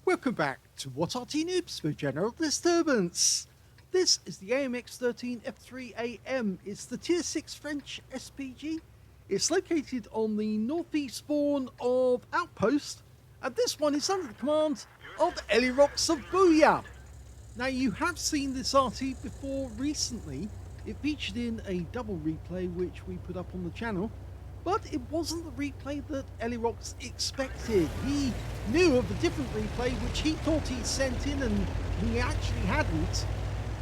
Welcome back to What Arty Noobs for General Disturbance. This is the AMX 13 F3AM. It's the Tier 6 French SPG. It's located on the northeast spawn of Outpost, and this one is under the command of Elirox of B00YA. Now, you have seen this Arty before recently. It featured in a double replay which we put up on the channel, but it wasn't the replay that Elirox expected. He knew of a different replay which he thought he'd sent in and he actually hadn't,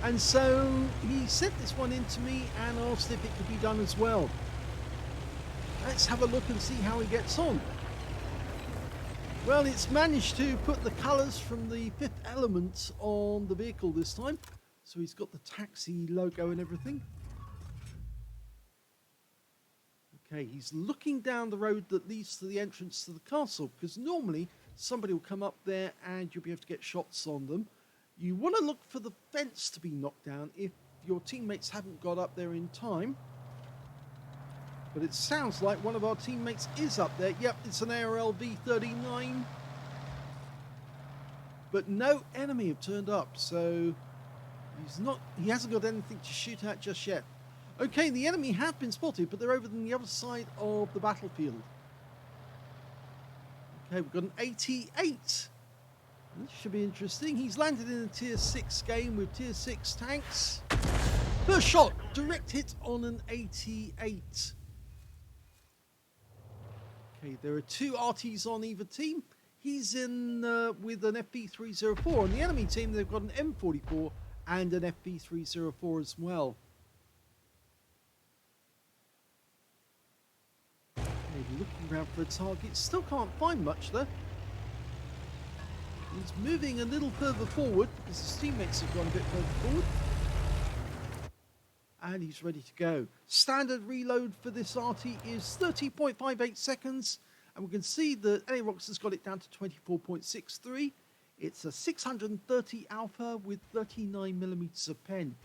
and so he sent this one in to me and asked if it could be done as well. Let's have a look and see how he gets on. Well, it's managed to put the colours from the Fifth Element on the vehicle this time. So he's got the taxi logo and everything. Okay, he's looking down the road that leads to the entrance to the castle, because normally somebody will come up there and you'll be able to get shots on them. You want to look for the fence to be knocked down if your teammates haven't got up there in time. But it sounds like one of our teammates is up there. Yep, it's an ARL V39. But no enemy have turned up, so he hasn't got anything to shoot at just yet. Okay, the enemy have been spotted, but they're over on the other side of the battlefield. Okay, we've got an 88. This should be interesting. He's landed in a Tier 6 game with Tier 6 tanks. First shot, direct hit on an 88. Okay, there are two Artys on either team. He's in with an FV304. On the enemy team, they've got an M44 and an FV304 as well. Okay, looking around for a target. Still can't find much though. He's moving a little further forward because his teammates have gone a bit further forward. And he's ready to go. Standard reload for this Arty is 30.58 seconds. And we can see that Elirox has got it down to 24.63. It's a 630 alpha with 39mm of pen.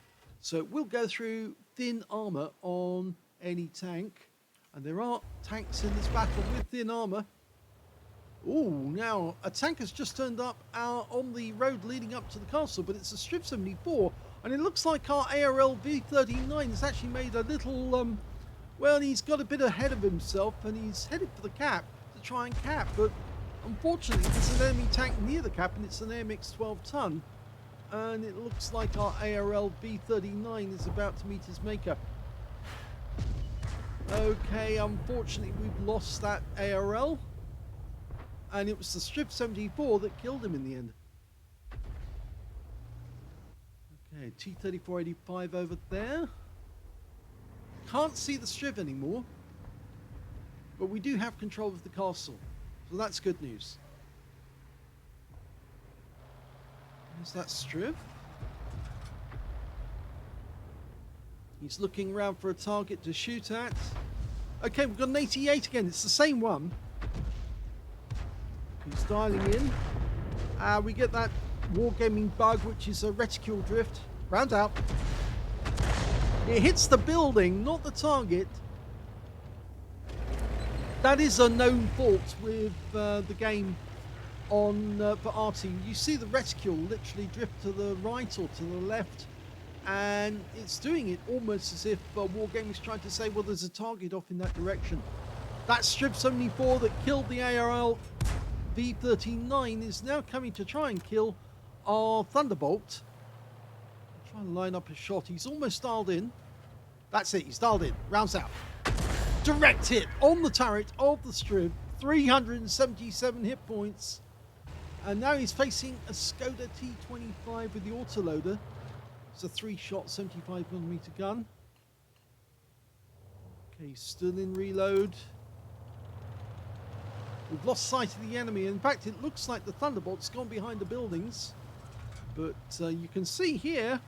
So it will go through thin armor on any tank. And there are tanks in this battle with thin armor. Oh, now a tank has just turned up on the road leading up to the castle, but it's a Strip 74. And it looks like our ARL V39 has actually made a little, well, he's got a bit ahead of himself and he's headed for the cap to try and cap. But unfortunately, there's an enemy tank near the cap and it's an AMX 12-ton. And it looks like our ARL V39 is about to meet his maker. Okay, unfortunately, we've lost that ARL. And it was the Strip 74 that killed him in the end. Okay, T-3485 over there. Can't see the Striv anymore. But we do have control of the castle. So that's good news. There's that Striv. He's looking around for a target to shoot at. Okay, we've got an 88 again. It's the same one. He's dialing in. We get that wargaming bug, which is a reticule drift. Round out. It hits the building, not the target. That is a known fault with the game on for Arty. You see the reticule literally drift to the right or to the left, and it's doing it almost as if wargaming is trying to say, well, there's a target off in that direction. That Strip 74 that killed the ARL V39 is now coming to try and kill our Thunderbolt. Try and line up a shot. He's almost dialed in. That's it. He's dialed in. Rounds out. Direct hit on the turret of the Strib. 377 hit points. And now he's facing a Skoda T25 with the autoloader. It's a 3-shot 75mm gun. Okay, still in reload. We've lost sight of the enemy. In fact, it looks like the Thunderbolt's gone behind the buildings. But you can see here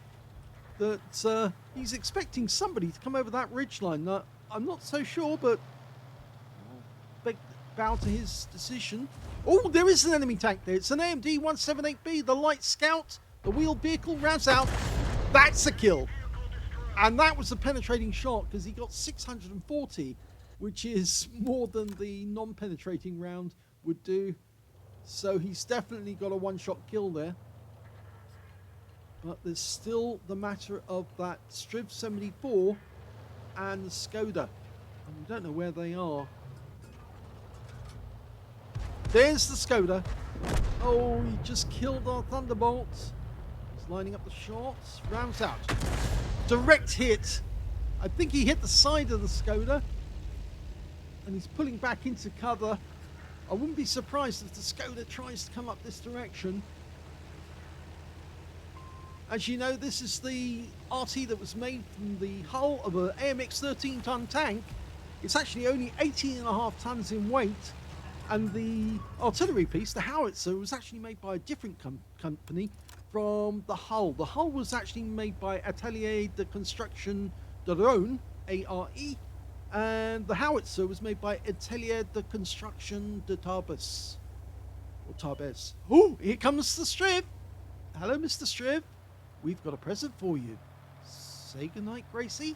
that he's expecting somebody to come over that ridgeline. Now, I'm not so sure, but big bow to his decision. Oh, there is an enemy tank there. It's an AMD 178B, the light scout, the wheeled vehicle, rounds out. That's a kill. And that was a penetrating shot because he got 640, which is more than the non-penetrating round would do. So he's definitely got a one-shot kill there. But there's still the matter of that Striv 74 and the Skoda. And we don't know where they are. There's the Skoda. Oh, he just killed our Thunderbolt. He's lining up the shots. Rounds out. Direct hit. I think he hit the side of the Skoda. And he's pulling back into cover. I wouldn't be surprised if the Skoda tries to come up this direction. As you know, this is the Arty that was made from the hull of an AMX 13-ton tank. It's actually only 18.5 tons in weight. And the artillery piece, the howitzer, was actually made by a different company from the hull. The hull was actually made by Atelier de Construction de Rhône, ARE, and the howitzer was made by Atelier de Construction de Tarbes, or Tarbes. Oh, here comes the Striv. Hello, Mr. Striv. We've got a present for you. Say goodnight, Gracie,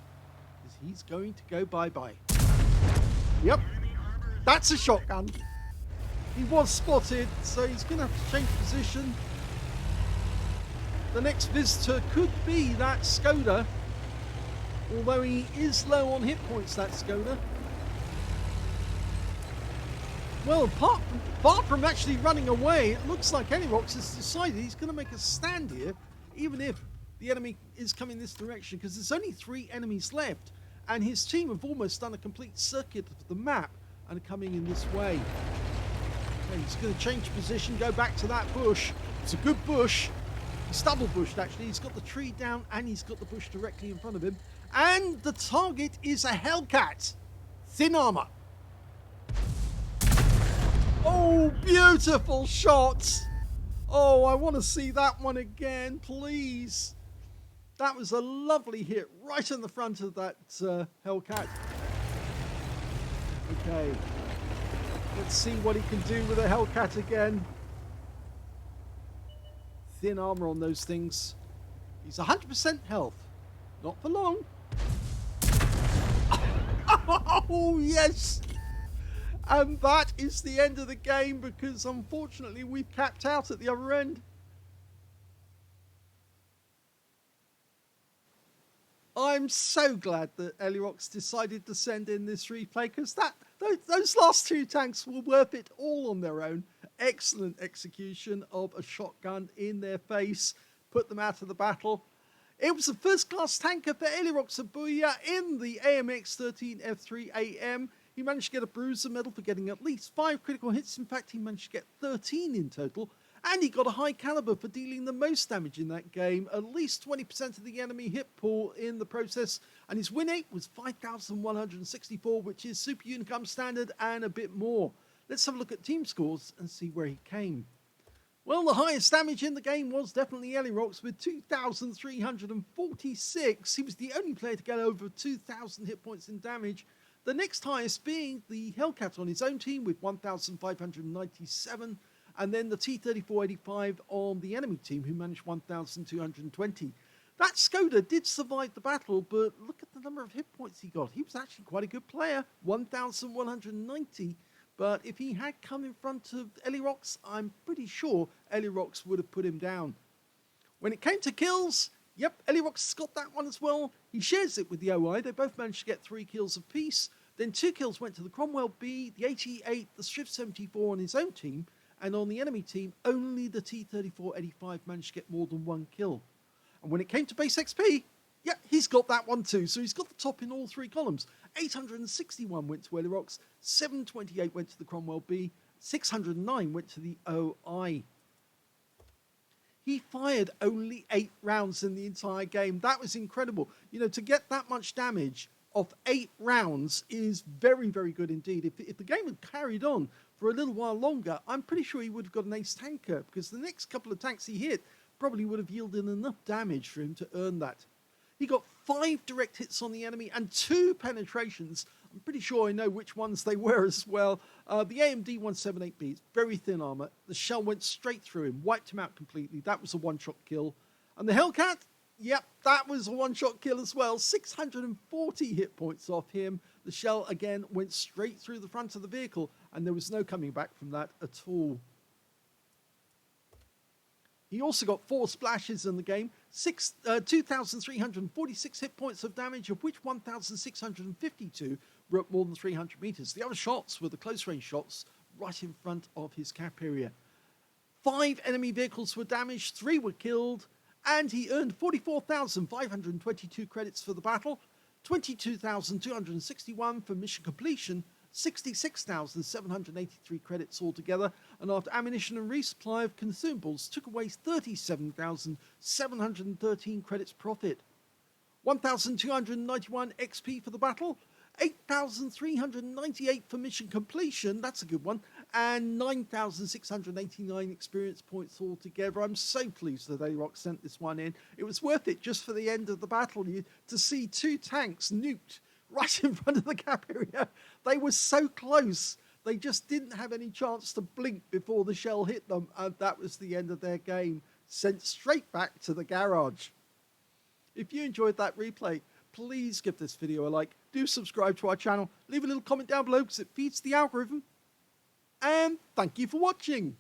because he's going to go bye-bye. Yep, that's a shotgun. He was spotted, so he's going to have to change position. The next visitor could be that Skoda, although he is low on hit points, that Skoda. Well, apart from actually running away, it looks like Elirox has decided he's going to make a stand here, even if the enemy is coming this direction, because there's only 3 enemies left, and his team have almost done a complete circuit of the map and are coming in this way. Okay, he's going to change position, go back to that bush. It's a good bush. He's double bushed, actually. He's got the tree down and he's got the bush directly in front of him. And the target is a Hellcat. Thin armor. Oh, beautiful shot. Oh, I want to see that one again, please. That was a lovely hit right in the front of that Hellcat. Okay. Let's see what he can do with a Hellcat again. Thin armor on those things. He's 100% health. Not for long. Oh, yes. And that is the end of the game, because unfortunately we've capped out at the other end. I'm so glad that Elirox decided to send in this replay, because those last 2 tanks were worth it all on their own. Excellent execution of a shotgun in their face, put them out of the battle. It was a first-class tanker for Elirox in the AMX 13 F3 AM. He managed to get a Bruiser medal for getting at least 5 critical hits. In fact, he managed to get 13 in total. And he got a high caliber for dealing the most damage in that game. At least 20% of the enemy hit pool in the process. And his win rate was 5,164, which is Super Unicum standard and a bit more. Let's have a look at team scores and see where he came. Well, the highest damage in the game was definitely Elirox with 2,346. He was the only player to get over 2,000 hit points in damage. The next highest being the Hellcat on his own team with 1,597. And then the T-3485 on the enemy team, who managed 1,220. That Skoda did survive the battle, but look at the number of hit points he got. He was actually quite a good player, 1,190. But if he had come in front of Elirox, I'm pretty sure Elirox would have put him down. When it came to kills, yep, Elirox got that one as well. He shares it with the OI. They both managed to get 3 kills apiece. Then 2 kills went to the Cromwell B, the 88, the Striv 74 on his own team. And on the enemy team, only the T-3485 managed to get more than 1 kill. And when it came to base XP, yeah, he's got that one too. So he's got the top in all 3 columns. 861 went to Elirox, 728 went to the Cromwell B, 609 went to the OI. He fired only 8 rounds in the entire game. That was incredible. You know, to get that much damage off 8 rounds is very, very good indeed. If the game had carried on for a little while longer, I'm pretty sure he would have got an ace tanker, because the next couple of tanks he hit probably would have yielded enough damage for him to earn that. He got 5 direct hits on the enemy and 2 penetrations. I'm pretty sure I know which ones they were as well. The AMD 178B, it's very thin armor. The shell went straight through him, wiped him out completely. That was a one-shot kill. And the Hellcat, yep, that was a one-shot kill as well. 640 hit points off him. The shell, again, went straight through the front of the vehicle, and there was no coming back from that at all. He also got 4 splashes in the game, 2,346 hit points of damage, of which 1,652 were at more than 300 meters. The other shots were the close range shots right in front of his cap area. 5 enemy vehicles were damaged, 3 were killed, and he earned 44,522 credits for the battle, 22,261 for mission completion, 66,783 credits altogether, and after ammunition and resupply of consumables took away 37,713 credits profit. 1,291 XP for the battle, 8,398 for mission completion, that's a good one, and 9,689 experience points altogether. I'm so pleased that Elirox sent this one in. It was worth it just for the end of the battle to see 2 tanks nuked right in front of the cap area. They were so close. They just didn't have any chance to blink before the shell hit them, and that was the end of their game. Sent straight back to the garage. If you enjoyed that replay, please give this video a like, do subscribe to our channel, leave a little comment down below because it feeds the algorithm, and thank you for watching.